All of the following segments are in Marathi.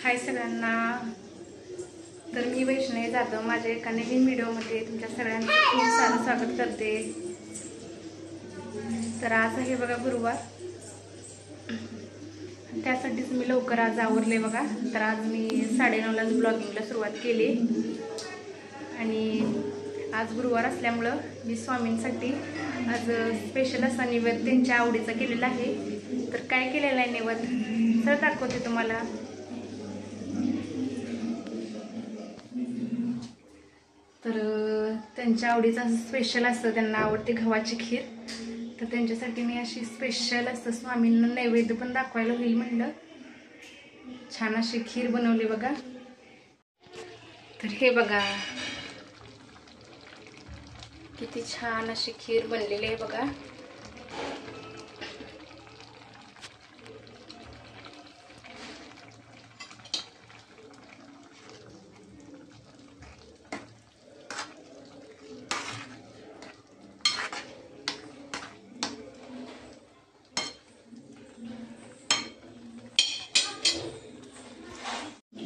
हाय सगळ्यांना। तर मी वैष्णवी जाधव माझ्या एका नवीन व्हिडिओमध्ये तुमच्या सगळ्यांचं खूप सारं स्वागत करते। तर आज आहे बघा गुरुवार, त्यासाठीच मी लवकर आज आवरले बघा। तर आज मी 9:30लाच ब्लॉगिंगला सुरुवात केली आणि आज गुरुवार असल्यामुळं मी स्वामींसाठी आज स्पेशल असा नैवेद्य त्यांच्या आवडीचा केलेला आहे। तर काय केलेला आहे नैवेद्य तर दाखवते तुम्हाला। तर त्यांच्या आवडीचा स्पेशल असतं, त्यांना आवडते गव्हाची खीर। तर त्यांच्यासाठी मी अशी स्पेशल असतं स्वामींना नैवेद्य पण दाखवायला होईल म्हणलं, छान अशी खीर बनवली बघा। तर हे बघा किती छान अशी खीर बनलेली आहे बघा।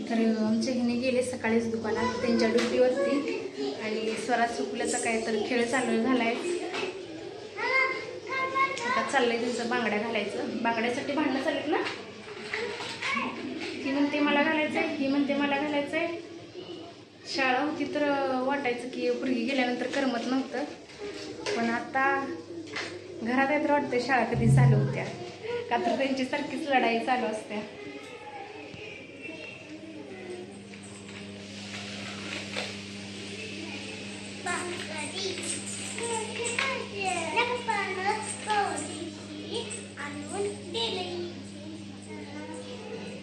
तर आमच्या ह्याने गेले सकाळीच दुकानात त्यांच्या ड्युटीवरती आणि स्वरा सुकल्याचा काय तर खेळ चालू झालाय। आता चाललंय त्यांचं बांगड्या घालायचं, बांगड्यासाठी भांडणं चालत ना। ती म्हणते मला घालायचंय, ही म्हणते मला घालायचंय। शाळा होती तर वाटायचं की पोरगी गेल्यानंतर करमत नव्हतं, पण आता घरात येत वाटतं शाळा कधी चालू होत्या, का तर त्यांची सारखीच लढाई चालू असते।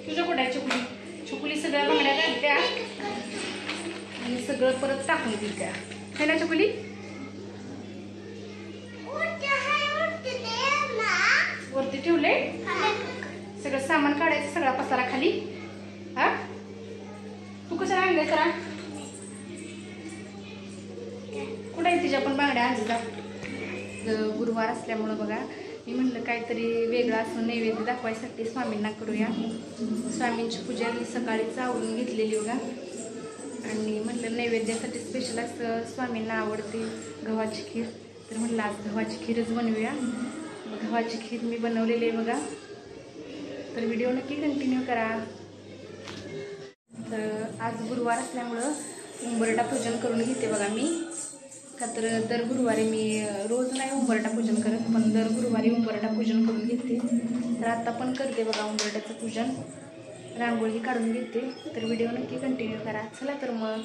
तुझ्या कुठे चुकली चुकली सगळ्या बांगड्या घालत्या आणि सगळं परत टाकून दिल्या है ना चुकली। वरती ठेवले सगळं सामान काढायचं, सगळा पसारा खाली। हा तू कसं आणलंय सरा, कुठे आहे तिच्या पण बांगड्या आणजा। गुरुवार असल्यामुळं बघा मी म्हटलं काहीतरी वेगळं असं नैवेद्य दाखवायसाठी स्वामींना करूया। स्वामींची पूजा मी सकाळीच आवरून घेतलेली बघा आणि म्हटलं नैवेद्यासाठी स्पेशल असं स्वामींना आवडते गव्हाची खीर, तर म्हटलं आज गव्हाची खीरच बनवूया। गव्हाची खीर मी बनवलेली आहे बघा, तर व्हिडिओ नक्की कंटिन्यू करा। तर आज गुरुवार असल्यामुळं उंबरठा पूजन करून घेते बघा मी, का तर दर गुरुवारी मी रोज नाही उंबरठा पूजन करत, पण दर गुरुवारी उंबरठा पूजन करून घेते। तर आता पण करते बघा उंबरठ्याचं पूजन, रांगोळी काढून घेते। तर व्हिडिओ नक्की कंटिन्यू करा। चला तर मग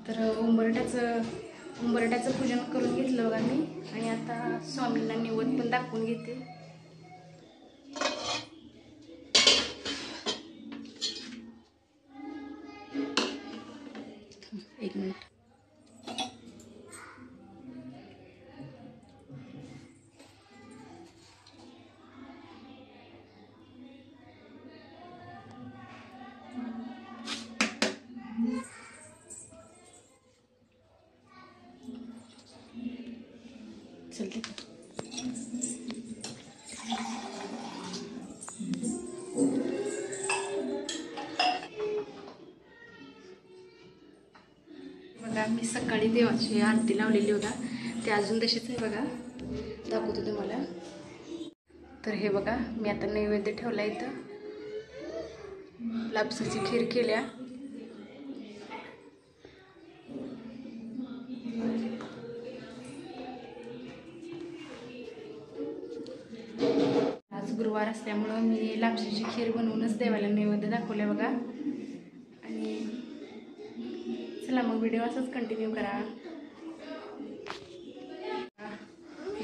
तर उंबरठ्याचं पूजन करून घेतलं बघा मी स्वामींना निवद पण दाखवून घेते. एक मिनिट. चलते बघा, मी सकाळी देवाची आरती लावलेली होता, ते अजून तशीच आहे बघा. दाखवतो तुम्हाला. तर हे बघा, मी आता नैवेद्य ठेवला इथं. लापसाची खीर केल्या. आज गुरुवार असल्यामुळं मी लापशीची खीर बनवूनच देवाला नैवेद्य दाखवल्या बघा. आणि चला मग व्हिडिओ असंच कंटिन्यू करा.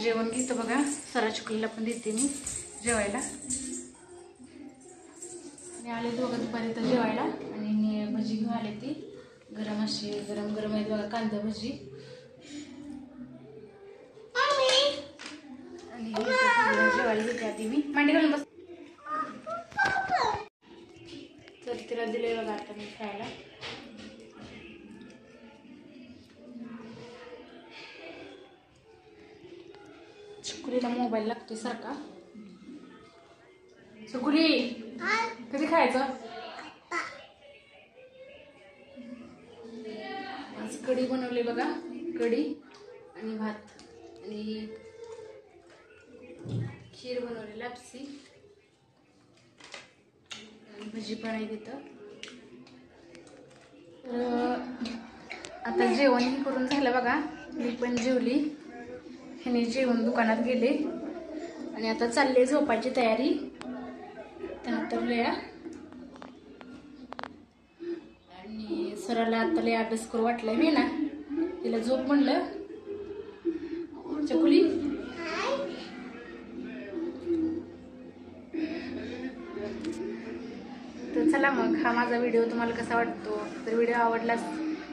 जेवण घेतो बघा. सरा चुकलीला पण देते मी जेवायला. मी आले दोघं दुपारी तर जेवायला. आणि मी भजी घेऊन आले, ती गरम अशी गरम गरम आहेत बघा, कांदा भजी. आणि जेवायला घेते आधी मी. मांडी घालून बस. तर तिला दिले बघा आता मी खायला. चुकुलीला मोबाईल लागतोय सारखा. चुकुली कधी खायचं? आज कढी बनवली बघा. कढी आणि भात आणि खीर बनवली लापसी आणि भजी पण आहे तिथं. आता जेवण करून झालं बघा. मी पण जेवली. ह्याने जेवण दुकानात गेले आणि आता चालले झोपायची तयारी. त्यानंतर वेळा आणि सराला आता लय अभ्यास करू वाटलाय मी ना, तिला झोप म्हणलं. चकुली तर चला मग, हा माझा व्हिडिओ तुम्हाला कसा वाटतो? तर व्हिडिओ आवडलास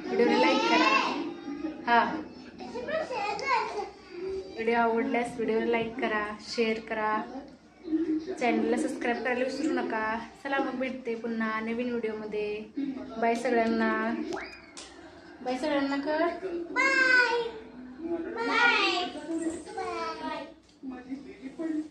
व्हिडिओला लाईक करा. हा, व्हिडिओ आवडल्यास व्हिडिओला लाईक करा, शेअर करा, चॅनलला सबस्क्राईब करायला विसरू नका. चला मग, भेटते पुन्हा नवीन व्हिडिओमध्ये. बाय सगळ्यांना. बाय सगळ्यांना कर. Bye bye.